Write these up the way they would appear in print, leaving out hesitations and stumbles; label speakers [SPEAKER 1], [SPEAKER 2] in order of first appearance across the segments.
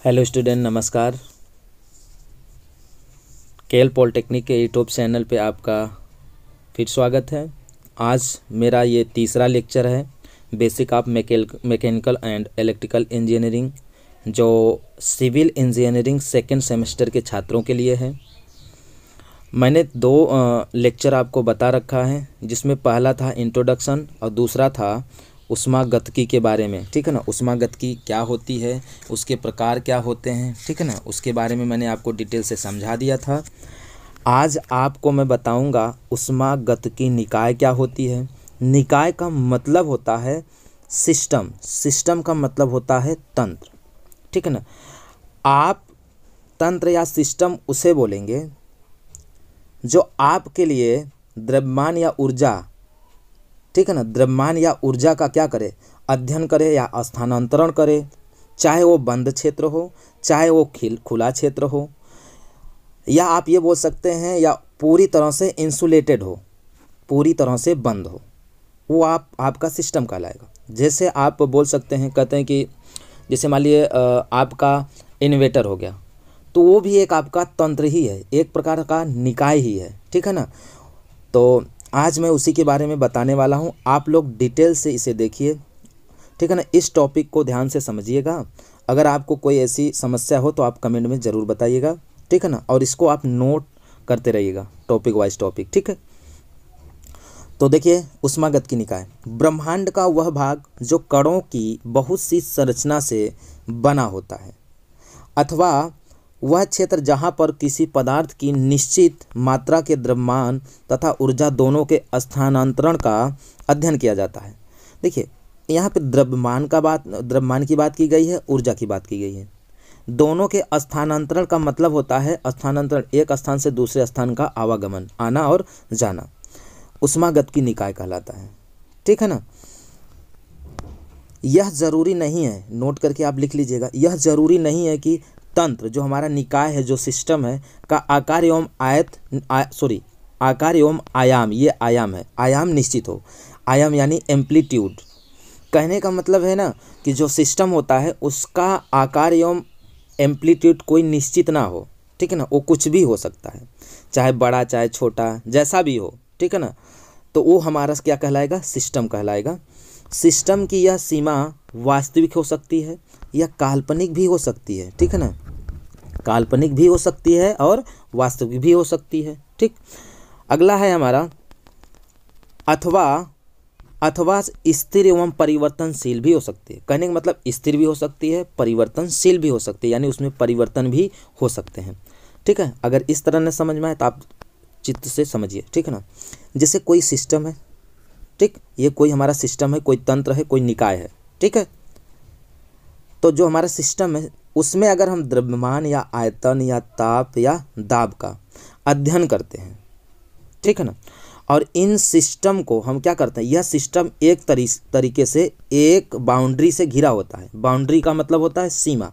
[SPEAKER 1] Hello student, नमस्कार। KL polytechnic के YouTube channel पे आपका फिर स्वागत है। आज मेरा ये तीसरा लेक्चर है, basic of mechanical and electrical engineering, जो सिविल इंजीनियरिंग सेकेंड सेमेस्टर के छात्रों के लिए है। मैंने दो लेक्चर आपको बता रखा है, जिसमें पहला था इंट्रोडक्शन और दूसरा था ऊष्मागतिकी के बारे में। ठीक है ना, ऊष्मागतिकी क्या होती है, उसके प्रकार क्या होते हैं, ठीक है ना, उसके बारे में मैंने आपको डिटेल से समझा दिया था। आज आपको मैं बताऊंगा ऊष्मागतिकी निकाय क्या होती है। निकाय का मतलब होता है सिस्टम, सिस्टम का मतलब होता है तंत्र। ठीक है ना, आप तंत्र या सिस्टम उसे बोलेंगे जो आपके लिए द्रव्यमान या ऊर्जा, ठीक है ना, द्रव्यमान या ऊर्जा का क्या करे, अध्ययन करे या स्थानांतरण करे। चाहे वो बंद क्षेत्र हो, चाहे वो खुला क्षेत्र हो, या आप ये बोल सकते हैं या पूरी तरह से इंसुलेटेड हो, पूरी तरह से बंद हो, वो आपका सिस्टम कहलाएगा। जैसे आप बोल सकते हैं, कहते हैं कि जैसे मान लिए आपका इन्वर्टर हो गया, तो वो भी एक आपका तंत्र ही है, एक प्रकार का निकाय ही है। ठीक है ना, तो आज मैं उसी के बारे में बताने वाला हूँ। आप लोग डिटेल से इसे देखिए, ठीक है ना, इस टॉपिक को ध्यान से समझिएगा। अगर आपको कोई ऐसी समस्या हो तो आप कमेंट में ज़रूर बताइएगा, ठीक है ना, और इसको आप नोट करते रहिएगा टॉपिक वाइज टॉपिक। ठीक है, तो देखिए ऊष्मागतिकी निकाय, ब्रह्मांड का वह भाग जो कणों की बहुत सी संरचना से बना होता है, अथवा वह क्षेत्र जहाँ पर किसी पदार्थ की निश्चित मात्रा के द्रव्यमान तथा ऊर्जा दोनों के स्थानांतरण का अध्ययन किया जाता है। देखिए यहाँ पे द्रव्यमान की बात की गई है, ऊर्जा की बात की गई है। दोनों के स्थानांतरण का मतलब होता है स्थानांतरण, एक स्थान से दूसरे स्थान का आवागमन, आना और जाना, ऊष्मागतिकी निकाय कहलाता है। ठीक है ना, यह जरूरी नहीं है, नोट करके आप लिख लीजिएगा, यह जरूरी नहीं है कि तंत्र जो हमारा निकाय है, जो सिस्टम है, का आकार एवं आकार एवं आयाम, ये आयाम है, आयाम निश्चित हो। आयाम यानी एम्पलीट्यूड। कहने का मतलब है ना कि जो सिस्टम होता है उसका आकार एवं एम्पलीट्यूड कोई निश्चित ना हो। ठीक है ना, वो कुछ भी हो सकता है, चाहे बड़ा चाहे छोटा, जैसा भी हो। ठीक है ना, तो वो हमारा क्या कहलाएगा, सिस्टम कहलाएगा। सिस्टम की यह सीमा वास्तविक हो सकती है या काल्पनिक भी हो सकती है। ठीक है ना, काल्पनिक भी हो सकती है और वास्तविक भी हो सकती है। ठीक, अगला है हमारा अथवा स्थिर एवं परिवर्तनशील भी हो सकती है। कहने का मतलब स्थिर भी हो सकती है, परिवर्तनशील भी हो सकती है, यानी उसमें परिवर्तन भी हो सकते हैं। ठीक है, अगर इस तरह न समझ में आए तो आप चित्त से समझिए। ठीक है ना, जैसे कोई सिस्टम है, ठीक, ये कोई हमारा सिस्टम है, कोई तंत्र है, कोई निकाय है। ठीक है, तो जो हमारा सिस्टम है उसमें अगर हम द्रव्यमान या आयतन या ताप या दाब का अध्ययन करते हैं, ठीक है ना, और इन सिस्टम को हम क्या करते हैं, यह सिस्टम एक तरीके से एक बाउंड्री से घिरा होता है। बाउंड्री का मतलब होता है सीमा,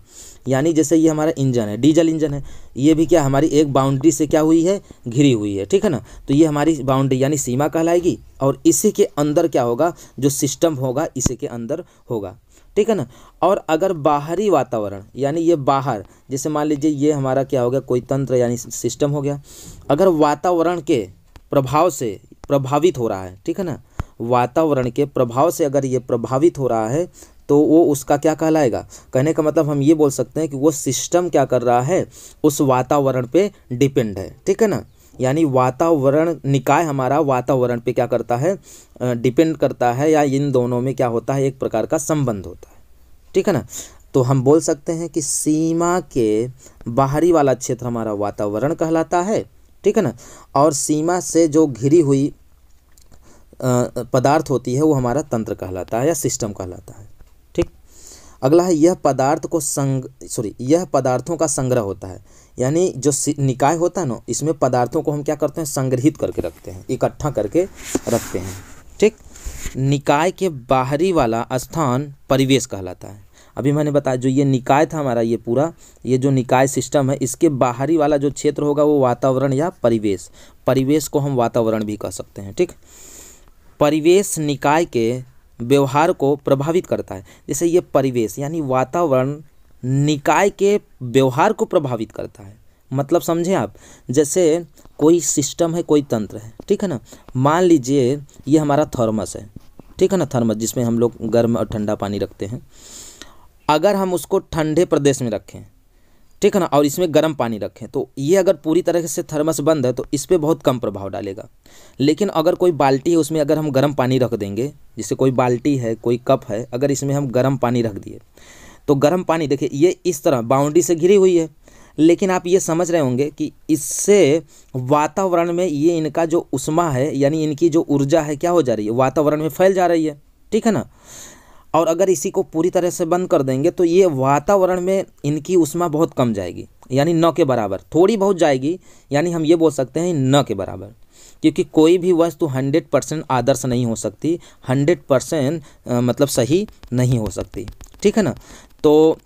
[SPEAKER 1] यानी जैसे ये हमारा इंजन है, डीजल इंजन है, ये भी क्या हमारी एक बाउंड्री से क्या हुई है, घिरी हुई है। ठीक है ना, तो ये हमारी बाउंड्री यानी सीमा कहलाएगी, और इसी के अंदर क्या होगा, जो सिस्टम होगा इसी के अंदर होगा। ठीक है ना, और अगर बाहरी वातावरण, यानी ये बाहर, जैसे मान लीजिए ये हमारा क्या हो गया, कोई तंत्र यानी सिस्टम हो गया, अगर वातावरण के प्रभाव से प्रभावित हो रहा है, ठीक है ना, वातावरण के प्रभाव से अगर ये प्रभावित हो रहा है तो वो उसका क्या कहलाएगा। कहने का मतलब हम ये बोल सकते हैं कि वो सिस्टम क्या कर रहा है, उस वातावरण पे डिपेंड है। ठीक है ना, यानी वातावरण, निकाय हमारा वातावरण पे क्या करता है, डिपेंड करता है, या इन दोनों में क्या होता है, एक प्रकार का संबंध होता है। ठीक है ना, तो हम बोल सकते हैं कि सीमा के बाहरी वाला क्षेत्र हमारा वातावरण कहलाता है। ठीक है ना, और सीमा से जो घिरी हुई पदार्थ होती है वो हमारा तंत्र कहलाता है या सिस्टम कहलाता है। ठीक, अगला है यह पदार्थों का संग्रह होता है। यानी जो निकाय होता है ना, इसमें पदार्थों को हम क्या करते हैं, संग्रहित करके रखते हैं, इकट्ठा करके रखते हैं। ठीक, निकाय के बाहरी वाला स्थान परिवेश कहलाता है। अभी मैंने बताया जो ये निकाय था हमारा, ये पूरा ये जो निकाय सिस्टम है, इसके बाहरी वाला जो क्षेत्र होगा वो वातावरण या परिवेश को हम वातावरण भी कह सकते हैं। ठीक, परिवेश निकाय के व्यवहार को प्रभावित करता है। जैसे ये परिवेश यानी वातावरण निकाय के व्यवहार को प्रभावित करता है। मतलब समझे आप, जैसे कोई सिस्टम है, कोई तंत्र है, ठीक है ना। मान लीजिए ये हमारा थर्मस है, ठीक है ना, थर्मस जिसमें हम लोग गर्म और ठंडा पानी रखते हैं। अगर हम उसको ठंडे प्रदेश में रखें, ठीक है ना, और इसमें गर्म पानी रखें, तो ये अगर पूरी तरह से थर्मस बंद है तो इस पर बहुत कम प्रभाव डालेगा। लेकिन अगर कोई बाल्टी है, उसमें अगर हम गर्म पानी रख देंगे, जैसे कोई बाल्टी है, कोई कप है, अगर इसमें हम गर्म पानी रख दिए तो गर्म पानी देखिए ये इस तरह बाउंड्री से घिरी हुई है, लेकिन आप ये समझ रहे होंगे कि इससे वातावरण में ये इनका जो ऊष्मा है, यानी इनकी जो ऊर्जा है, क्या हो जा रही है, वातावरण में फैल जा रही है, ठीक है ना। और अगर इसी को पूरी तरह से बंद कर देंगे तो ये वातावरण में इनकी ऊष्मा बहुत कम जाएगी, यानी न के बराबर, थोड़ी बहुत जाएगी, यानी हम ये बोल सकते हैं न के बराबर। क्योंकि कोई भी वस्तु 100% आदर्श नहीं हो सकती, 100% मतलब सही नहीं हो सकती, ठीक है ना। तो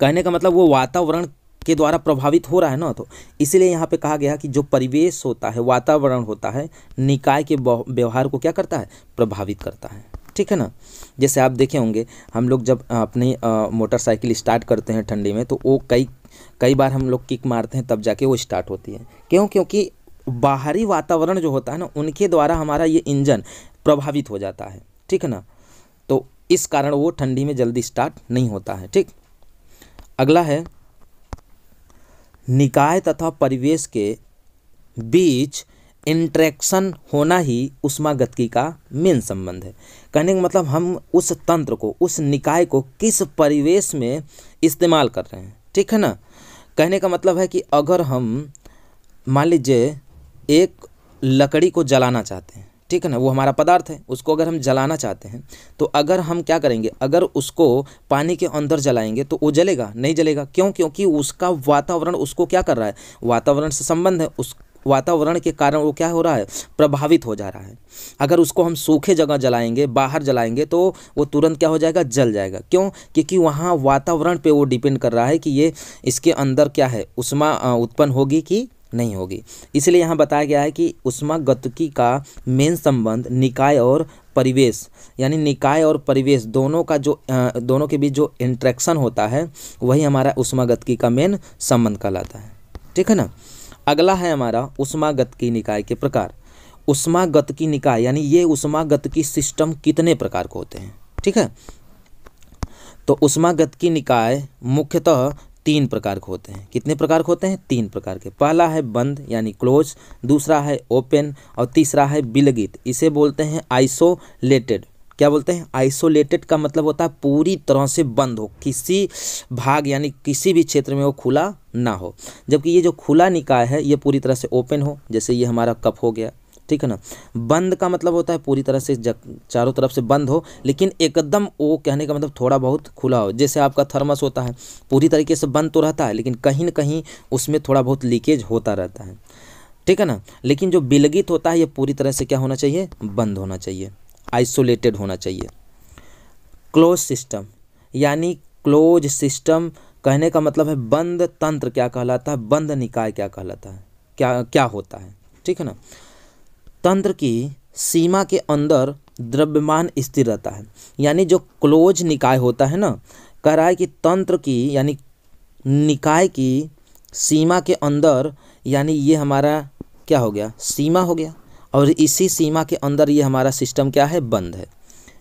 [SPEAKER 1] कहने का मतलब वो वातावरण के द्वारा प्रभावित हो रहा है ना, तो इसीलिए यहाँ पे कहा गया कि जो परिवेश होता है, वातावरण होता है, निकाय के व्यवहार को क्या करता है, प्रभावित करता है, ठीक है ना। जैसे आप देखे होंगे हम लोग जब अपनी मोटरसाइकिल स्टार्ट करते हैं ठंडी में, तो वो कई बार हम लोग किक मारते हैं तब जाके वो स्टार्ट होती है। क्यों? क्योंकि बाहरी वातावरण जो होता है ना, उनके द्वारा हमारा ये इंजन प्रभावित हो जाता है, ठीक है ना। तो इस कारण वो ठंडी में जल्दी स्टार्ट नहीं होता है, ठीक। अगला है, निकाय तथा परिवेश के बीच इंटरेक्शन होना ही ऊष्मागतिकी का मेन संबंध है। कहने का मतलब हम उस तंत्र को, उस निकाय को किस परिवेश में इस्तेमाल कर रहे हैं, ठीक है ना। कहने का मतलब है कि अगर हम मान लीजिए एक लकड़ी को जलाना चाहते हैं, ठीक है ना, वो हमारा पदार्थ है, उसको अगर हम जलाना चाहते हैं तो अगर हम क्या करेंगे, अगर उसको पानी के अंदर जलाएंगे तो वो जलेगा नहीं, जलेगा। क्यों? क्योंकि उसका वातावरण उसको क्या कर रहा है, वातावरण से संबंध है, उस वातावरण के कारण वो क्या हो रहा है, प्रभावित हो जा रहा है। अगर उसको हम सूखे जगह जलाएंगे, बाहर जलाएंगे, तो वो तुरंत क्या हो जाएगा, जल जाएगा। क्यों? क्योंकि वहाँ वातावरण पे वो डिपेंड कर रहा है कि ये इसके अंदर क्या है, ऊष्मा उत्पन्न होगी कि नहीं होगी। इसलिए यहाँ बताया गया है कि ऊष्मागतिकी का मेन संबंध निकाय और परिवेश, यानी निकाय और परिवेश दोनों का जो दोनों के बीच जो इंटरेक्शन होता है, वही हमारा ऊष्मागतिकी का मेन संबंध कहलाता है, ठीक है ना। अगला है हमारा ऊष्मागतिकी निकाय के प्रकार। ऊष्मागतिकी निकाय यानी ये ऊष्मागतिकी सिस्टम कितने प्रकार के होते हैं, ठीक है। तो ऊष्मागतिकी निकाय मुख्यतः 3 प्रकार के होते हैं। कितने प्रकार के होते हैं? 3 प्रकार के। पहला है बंद यानी क्लोज, दूसरा है ओपन और तीसरा है विलगित। इसे बोलते हैं आइसोलेटेड। क्या बोलते हैं? आइसोलेटेड का मतलब होता है पूरी तरह से बंद हो, किसी भाग यानी किसी भी क्षेत्र में वो खुला ना हो। जबकि ये जो खुला निकाय है ये पूरी तरह से ओपन हो, जैसे ये हमारा कप हो गया, ठीक है ना। बंद का मतलब होता है पूरी तरह से चारों तरफ से बंद हो, लेकिन एकदम वो कहने का मतलब थोड़ा बहुत खुला हो। जैसे आपका थर्मस होता है, पूरी तरीके से बंद तो रहता है लेकिन कहीं ना कहीं उसमें थोड़ा बहुत लीकेज होता रहता है, ठीक है ना। लेकिन जो विलगित होता है ये पूरी तरह से क्या होना चाहिए? बंद होना चाहिए, आइसोलेटेड होना चाहिए। क्लोज सिस्टम यानी क्लोज सिस्टम कहने का मतलब है बंद तंत्र क्या कहलाता है, बंद निकाय क्या कहलाता है, क्या क्या होता है, ठीक है ना। तंत्र की सीमा के अंदर द्रव्यमान स्थिर रहता है। यानी जो क्लोज निकाय होता है ना, कह रहा है कि तंत्र की यानी निकाय की सीमा के अंदर, यानी ये हमारा क्या हो गया? सीमा हो गया। और इसी सीमा के अंदर ये हमारा सिस्टम क्या है? बंद है,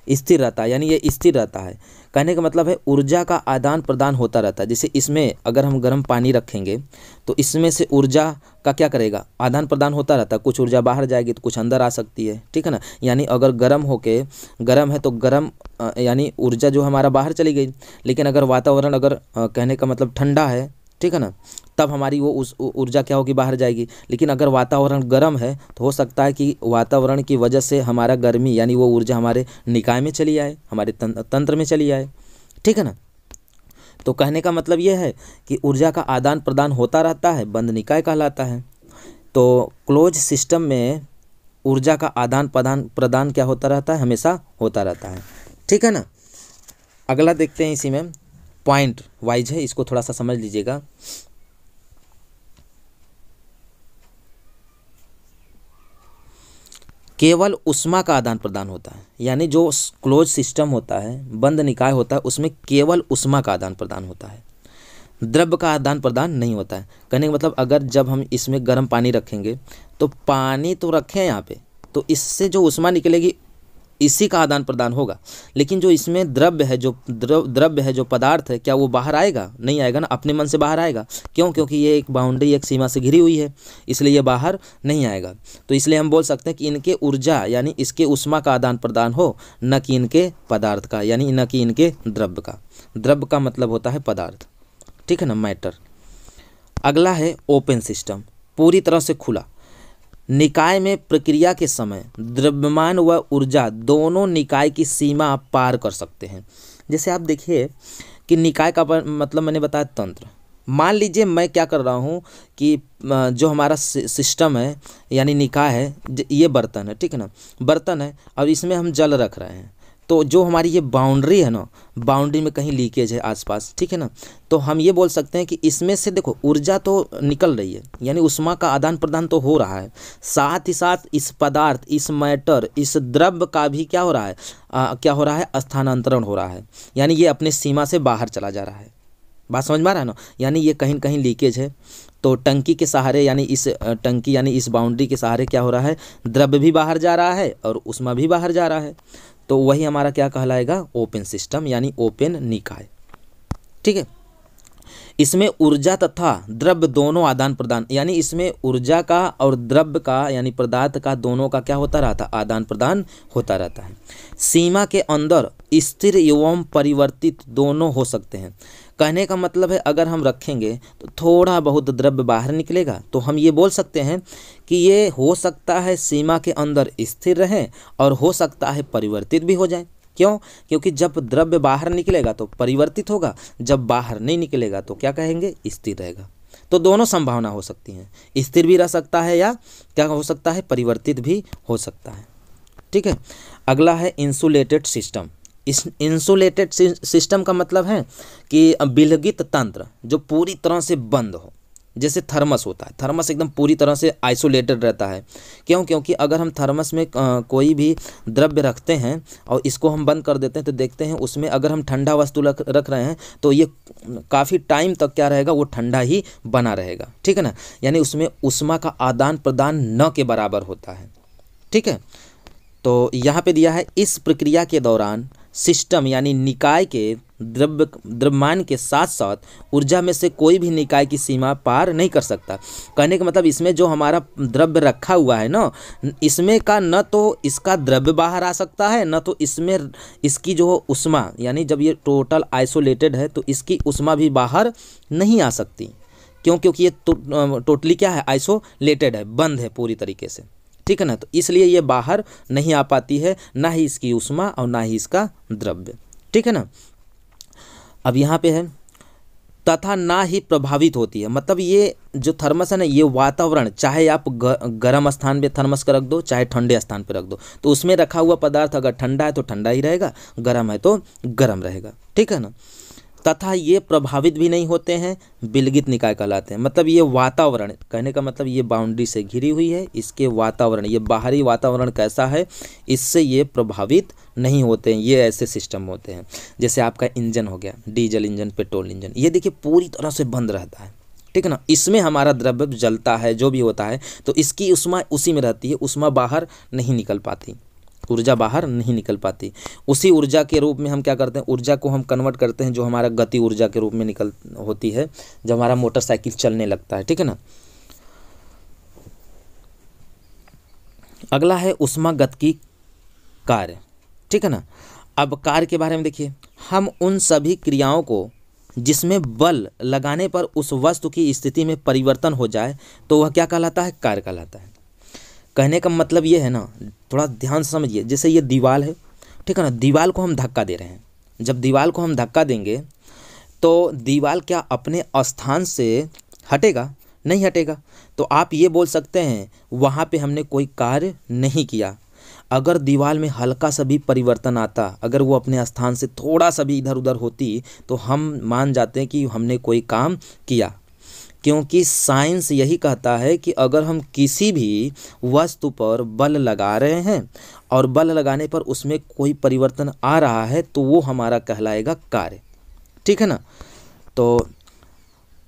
[SPEAKER 1] स्थिर रहता है, यानी ये स्थिर रहता है। कहने का मतलब है ऊर्जा का आदान प्रदान होता रहता है। जैसे इसमें अगर हम गर्म पानी रखेंगे तो इसमें से ऊर्जा का क्या करेगा? आदान प्रदान होता रहता है। कुछ ऊर्जा बाहर जाएगी तो कुछ अंदर आ सकती है, ठीक है ना। यानी अगर गर्म है तो गर्म यानी ऊर्जा जो हमारा बाहर चली गई। लेकिन अगर वातावरण अगर कहने का मतलब ठंडा है, ठीक है ना, तब हमारी वो उस ऊर्जा क्या होगी? बाहर जाएगी। लेकिन अगर वातावरण गर्म है तो हो सकता है कि वातावरण की वजह से हमारा गर्मी यानी वो ऊर्जा हमारे निकाय में चली आए, हमारे तंत्र में चली आए, ठीक है ना। तो कहने का मतलब ये है कि ऊर्जा का आदान प्रदान होता रहता है, बंद निकाय कहलाता है। तो क्लोज सिस्टम में ऊर्जा का आदान प्रदान क्या होता रहता है? हमेशा होता रहता है, ठीक है ना। अगला देखते हैं, इसी में पॉइंट वाइज है, इसको थोड़ा सा समझ लीजिएगा। केवल उष्मा का आदान प्रदान होता है, यानी जो क्लोज सिस्टम होता है, बंद निकाय होता है, उसमें केवल उष्मा का आदान प्रदान होता है, द्रव्य का आदान प्रदान नहीं होता है। कहने का मतलब अगर जब हम इसमें गर्म पानी रखेंगे तो पानी तो रखें यहाँ पे, तो इससे जो उष्मा निकलेगी इसी का आदान प्रदान होगा, लेकिन जो इसमें द्रव्य है, जो द्रव्य है, जो पदार्थ है, क्या वो बाहर आएगा? नहीं आएगा ना, अपने मन से बाहर आएगा। क्यों? क्योंकि ये एक बाउंड्री, एक सीमा से घिरी हुई है, इसलिए ये बाहर नहीं आएगा। तो इसलिए हम बोल सकते हैं कि इनके ऊर्जा यानी इसके उष्मा का आदान प्रदान हो, न कि इनके पदार्थ का, यानी न कि इनके द्रव्य का। द्रव्य का मतलब होता है पदार्थ, ठीक है ना, मैटर। अगला है ओपन सिस्टम, पूरी तरह से खुला। निकाय में प्रक्रिया के समय द्रव्यमान व ऊर्जा दोनों निकाय की सीमा पार कर सकते हैं। जैसे आप देखिए कि निकाय का मतलब मैंने बताया तंत्र। मान लीजिए मैं क्या कर रहा हूँ कि जो हमारा सिस्टम है यानी निकाय है, ये बर्तन है, ठीक है ना, बर्तन है, अब इसमें हम जल रख रहे हैं, तो जो हमारी ये बाउंड्री है ना, बाउंड्री में कहीं लीकेज है आसपास, ठीक है ना, तो हम ये बोल सकते हैं कि इसमें से देखो ऊर्जा तो निकल रही है, यानी उष्मा का आदान प्रदान तो हो रहा है, साथ ही साथ इस पदार्थ, इस मैटर, इस द्रव्य का भी क्या हो रहा है, क्या हो रहा है, स्थानांतरण हो रहा है, यानी ये अपने सीमा से बाहर चला जा रहा है। बात समझ में आ रहा है ना, यानी ये कहीं कहीं लीकेज है, तो टंकी के सहारे यानी इस टंकी यानी इस बाउंड्री के सहारे क्या हो रहा है, द्रव्य भी बाहर जा रहा है और उष्मा भी बाहर जा रहा है, तो वही हमारा क्या कहलाएगा, ओपन सिस्टम यानी ओपन निकाय, ठीक है। इसमें ऊर्जा तथा द्रव्य दोनों आदान प्रदान, यानी इसमें ऊर्जा का और द्रव्य का यानी पदार्थ का दोनों का क्या होता रहता, आदान प्रदान होता रहता है। सीमा के अंदर स्थिर एवं परिवर्तित दोनों हो सकते हैं। कहने का मतलब है अगर हम रखेंगे तो थोड़ा बहुत द्रव्य बाहर निकलेगा, तो हम ये बोल सकते हैं कि ये हो सकता है सीमा के अंदर स्थिर रहे और हो सकता है परिवर्तित भी हो जाए। क्यों? क्योंकि जब द्रव्य बाहर निकलेगा तो परिवर्तित होगा, जब बाहर नहीं निकलेगा तो क्या कहेंगे, स्थिर रहेगा। तो दोनों संभावना हो सकती हैं, स्थिर भी रह सकता है या क्या हो सकता है, परिवर्तित भी हो सकता है, ठीक है। अगला है इंसुलेटेड सिस्टम। इस इंसुलेटेड सिस्टम का मतलब है कि विलगित तंत्र जो पूरी तरह से बंद हो, जैसे थर्मस होता है, थर्मस एकदम पूरी तरह से आइसोलेटेड रहता है। क्यों? क्योंकि अगर हम थर्मस में कोई भी द्रव्य रखते हैं और इसको हम बंद कर देते हैं तो देखते हैं उसमें अगर हम ठंडा वस्तु रख रहे हैं तो ये काफ़ी टाइम तक क्या रहेगा, वो ठंडा ही बना रहेगा, ठीक है ना, यानी उसमें उष्मा का आदान प्रदान न के बराबर होता है, ठीक है। तो यहाँ पे दिया है इस प्रक्रिया के दौरान सिस्टम यानी निकाय के द्रव्यमान के साथ साथ ऊर्जा में से कोई भी निकाय की सीमा पार नहीं कर सकता। कहने का मतलब इसमें जो हमारा द्रव्य रखा हुआ है ना, इसमें का न तो इसका द्रव्य बाहर आ सकता है, न तो इसमें इसकी जो उष्मा, यानी जब ये टोटल आइसोलेटेड है तो इसकी उष्मा भी बाहर नहीं आ सकती। क्यों? क्योंकि ये टोटली क्या है, आइसोलेटेड है, बंद है पूरी तरीके से, ठीक है ना, तो इसलिए ये बाहर नहीं आ पाती है, ना ही इसकी उष्मा और ना ही इसका द्रव्य, ठीक है ना। अब यहाँ पे है तथा ना ही प्रभावित होती है, मतलब ये जो थर्मस है ना, ये वातावरण, चाहे आप गर्म स्थान पे थर्मस का रख दो, चाहे ठंडे स्थान पे रख दो, तो उसमें रखा हुआ पदार्थ अगर ठंडा है तो ठंडा ही रहेगा, गर्म है तो गर्म रहेगा, ठीक है ना। तथा ये प्रभावित भी नहीं होते हैं, विलगित निकाय कहलाते हैं। मतलब ये वातावरण, कहने का मतलब ये बाउंड्री से घिरी हुई है, इसके वातावरण, ये बाहरी वातावरण कैसा है, इससे ये प्रभावित नहीं होते हैं। ये ऐसे सिस्टम होते हैं जैसे आपका इंजन हो गया, डीजल इंजन, पेट्रोल इंजन, ये देखिए पूरी तरह से बंद रहता है, ठीक है ना, इसमें हमारा द्रव्य जलता है, जो भी होता है तो इसकी उष्मा उसी में रहती है, उष्मा बाहर नहीं निकल पाती, ऊर्जा बाहर नहीं निकल पाती। उसी ऊर्जा के रूप में हम क्या करते हैं, ऊर्जा को हम कन्वर्ट करते हैं जो हमारा गति ऊर्जा के रूप में निकल होती है जब हमारा मोटरसाइकिल चलने लगता है, ठीक है ना। अगला है ऊष्मागतिकी कार्य, ठीक है ना। अब कार्य के बारे में देखिए, हम उन सभी क्रियाओं को जिसमें बल लगाने पर उस वस्तु की स्थिति में परिवर्तन हो जाए तो वह क्या कहलाता है, कार्य कहलाता है। कहने का मतलब ये है ना, थोड़ा ध्यान से समझिए, जैसे ये दीवार है, ठीक है ना, दीवार को हम धक्का दे रहे हैं, जब दीवार को हम धक्का देंगे तो दीवार क्या अपने स्थान से हटेगा, नहीं हटेगा, तो आप ये बोल सकते हैं वहाँ पे हमने कोई कार्य नहीं किया। अगर दीवार में हल्का सा भी परिवर्तन आता, अगर वो अपने स्थान से थोड़ा सा भी इधर उधर होती तो हम मान जाते हैं कि हमने कोई काम किया। क्योंकि साइंस यही कहता है कि अगर हम किसी भी वस्तु पर बल लगा रहे हैं और बल लगाने पर उसमें कोई परिवर्तन आ रहा है तो वो हमारा कहलाएगा कार्य। ठीक है ना। तो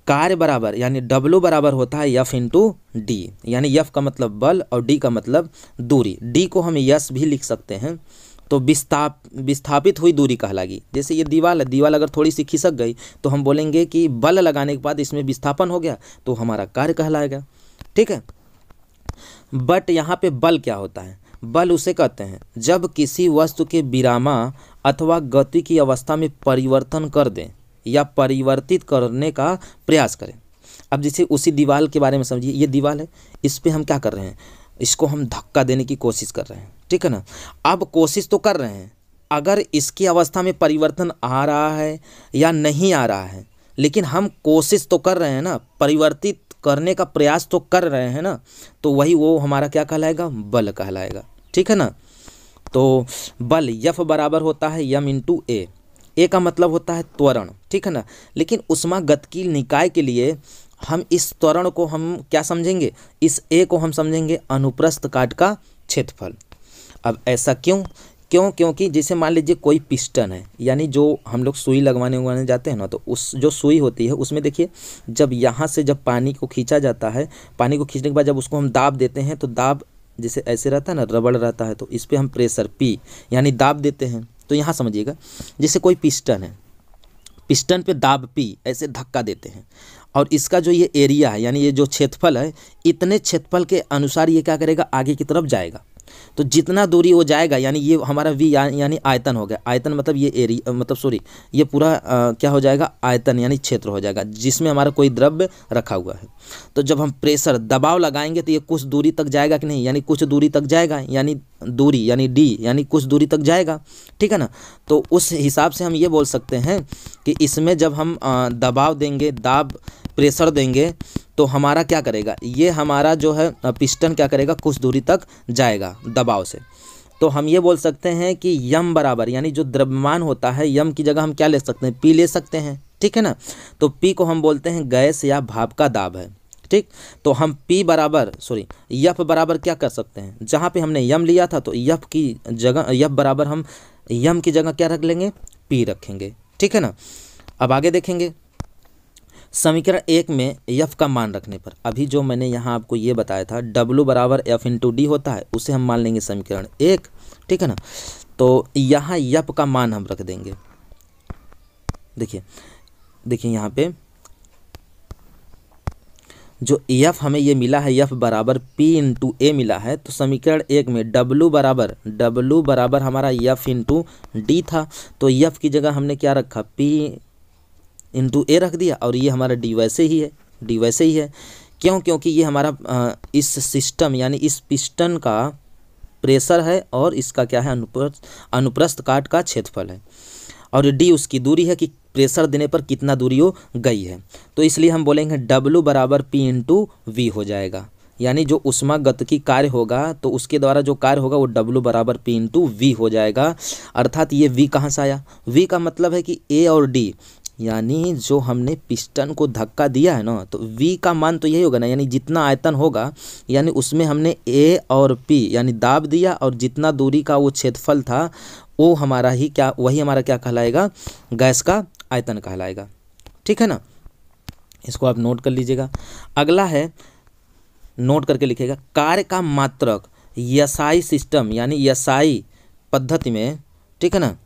[SPEAKER 1] कार्य बराबर यानी W बराबर होता है F इंटू डी, यानी F का मतलब बल और D का मतलब दूरी। D को हम यस भी लिख सकते हैं, तो विस्थापित हुई दूरी कहलाएगी। जैसे ये दीवार है, दीवार अगर थोड़ी सी खिसक गई तो हम बोलेंगे कि बल लगाने के बाद इसमें विस्थापन हो गया, तो हमारा कार्य कहलाएगा। ठीक है। बट यहाँ पे बल क्या होता है? बल उसे कहते हैं जब किसी वस्तु के विरामा अथवा गति की अवस्था में परिवर्तन कर दें या परिवर्तित करने का प्रयास करें। अब जैसे उसी दीवार के बारे में समझिए, ये दीवार है, इस पे हम क्या कर रहे हैं, इसको हम धक्का देने की कोशिश कर रहे हैं। ठीक है ना। अब कोशिश तो कर रहे हैं, अगर इसकी अवस्था में परिवर्तन आ रहा है या नहीं आ रहा है, लेकिन हम कोशिश तो कर रहे हैं ना, परिवर्तित करने का प्रयास तो कर रहे हैं ना, तो वही वो हमारा क्या कहलाएगा, बल कहलाएगा। ठीक है ना। तो बल F बराबर होता है m इंटू ए। ए का मतलब होता है त्वरण। ठीक है ना। लेकिन ऊष्मागतिकी निकाय के लिए हम इस त्वरण को हम क्या समझेंगे, इस ए को हम समझेंगे अनुप्रस्थ काट का क्षेत्रफल। अब ऐसा क्योंकि जैसे मान लीजिए कोई पिस्टन है, यानी जो हम लोग सुई लगवाने जाते हैं ना, तो उस जो सुई होती है उसमें देखिए, जब यहाँ से जब पानी को खींचा जाता है, पानी को खींचने के बाद जब उसको हम दाब देते हैं, तो दाब जैसे ऐसे रहता है ना, रबड़ रहता है, तो इस पर हम प्रेशर P यानी दाब देते हैं। तो यहाँ समझिएगा, जैसे कोई पिस्टन है, पिस्टन पे दाब P ऐसे धक्का देते हैं, और इसका जो ये एरिया है यानी ये जो क्षेत्रफल है, इतने क्षेत्रफल के अनुसार ये क्या करेगा, आगे की तरफ जाएगा। तो जितना दूरी वो जाएगा, यानी ये हमारा V यानी आयतन हो गया। आयतन मतलब ये एरिया, मतलब सॉरी, ये पूरा क्या हो जाएगा, आयतन यानी क्षेत्र हो जाएगा, जिसमें हमारा कोई द्रव्य रखा हुआ है। तो जब हम प्रेशर दबाव लगाएंगे तो ये कुछ दूरी तक जाएगा कि नहीं, यानी कुछ दूरी तक जाएगा, यानी दूरी यानी D यानी कुछ दूरी तक जाएगा। ठीक है ना। तो उस हिसाब से हम ये बोल सकते हैं कि इसमें जब हम दबाव देंगे, दाब प्रेशर देंगे, तो हमारा क्या करेगा, ये हमारा जो है पिस्टन क्या करेगा, कुछ दूरी तक जाएगा दबाव से। तो हम ये बोल सकते हैं कि यम बराबर, यानी जो द्रव्यमान होता है, यम की जगह हम क्या ले सकते हैं, P ले सकते हैं। ठीक है ना। तो P को हम बोलते हैं गैस या भाप का दाब है। ठीक। तो हम F बराबर क्या कर सकते हैं, जहाँ पे हमने यम लिया था, तो F की जगह F बराबर हम यम की जगह क्या रख लेंगे, P रखेंगे। ठीक है ना। अब आगे देखेंगे, समीकरण 1 में F का मान रखने पर, अभी जो मैंने यहाँ आपको ये बताया था, W बराबर F इंटू डी होता है, उसे हम मान लेंगे समीकरण 1। ठीक है ना। तो यहाँ F का मान हम रख देंगे। देखिए यहाँ पे जो F हमें ये मिला है, F बराबर P इंटू ए मिला है, तो समीकरण 1 में W बराबर हमारा F इंटू डी था, तो F की जगह हमने क्या रखा, P इंटू ए रख दिया, और ये हमारा डी वैसे ही है। क्योंकि ये हमारा इस सिस्टम यानी इस पिस्टन का प्रेशर है, और इसका क्या है, अनुप्रस्थ काट का क्षेत्रफल है, और डी उसकी दूरी है कि प्रेशर देने पर कितना दूरी हो गई है। तो इसलिए हम बोलेंगे W बराबर P इंटू वी हो जाएगा, यानी जो ऊष्मागतिकी कार्य होगा, तो उसके द्वारा जो कार्य होगा वो W बराबर P इंटू वी हो जाएगा। अर्थात ये V कहाँ से आया, V का मतलब है कि A और D, यानी जो हमने पिस्टन को धक्का दिया है ना, तो V का मान तो यही होगा ना, यानी जितना आयतन होगा, यानी उसमें हमने A और P यानी दाब दिया, और जितना दूरी का वो क्षेत्रफल था, वो हमारा ही क्या, वही हमारा क्या कहलाएगा, गैस का आयतन कहलाएगा। ठीक है ना। इसको आप नोट कर लीजिएगा। अगला है, नोट करके लिखिएगा, कार्य का मात्रक SI सिस्टम यानी SI पद्धति में, ठीक है ना,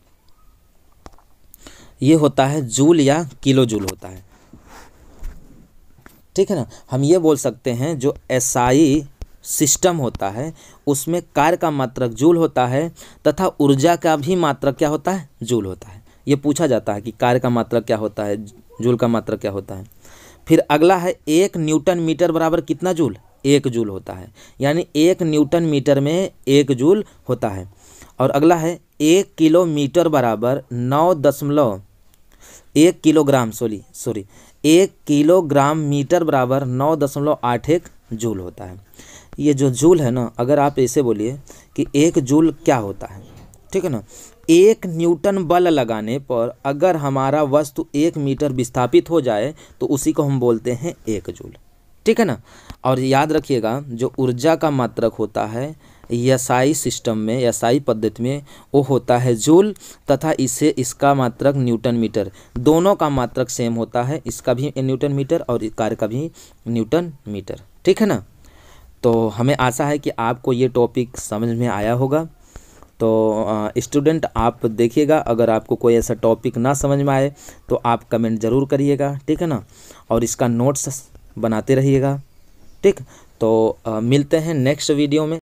[SPEAKER 1] ये होता है जूल या किलो जूल होता है। ठीक है ना। हम ये बोल सकते हैं जो SI सिस्टम होता है उसमें कार्य का मात्रक जूल होता है, तथा ऊर्जा का भी मात्रक क्या होता है, जूल होता है। ये पूछा जाता है कि कार्य का मात्रक क्या होता है, जूल का मात्रक क्या होता है। फिर अगला है 1 न्यूटन मीटर बराबर कितना जूल, 1 जूल होता है, यानी 1 न्यूटन मीटर में 1 जूल होता है। और अगला है 1 किलोमीटर बराबर 1 किलोग्राम मीटर बराबर 9.81 जूल होता है। ये जो जूल है ना, अगर आप ऐसे बोलिए कि 1 जूल क्या होता है, ठीक है ना, 1 न्यूटन बल लगाने पर अगर हमारा वस्तु 1 मीटर विस्थापित हो जाए तो उसी को हम बोलते हैं 1 जूल। ठीक है ना। और याद रखिएगा जो ऊर्जा का मात्रक होता है एसआई सिस्टम में, एसआई पद्धति में, वो होता है जूल, तथा इसका मात्रक न्यूटन मीटर, दोनों का मात्रक सेम होता है, इसका भी न्यूटन मीटर और कार्य का भी न्यूटन मीटर। ठीक है ना। तो हमें आशा है कि आपको ये टॉपिक समझ में आया होगा। तो स्टूडेंट आप देखिएगा, अगर आपको कोई ऐसा टॉपिक ना समझ में आए तो आप कमेंट ज़रूर करिएगा। ठीक है ना। और इसका नोट्स बनाते रहिएगा। ठीक। तो मिलते हैं नेक्स्ट वीडियो में।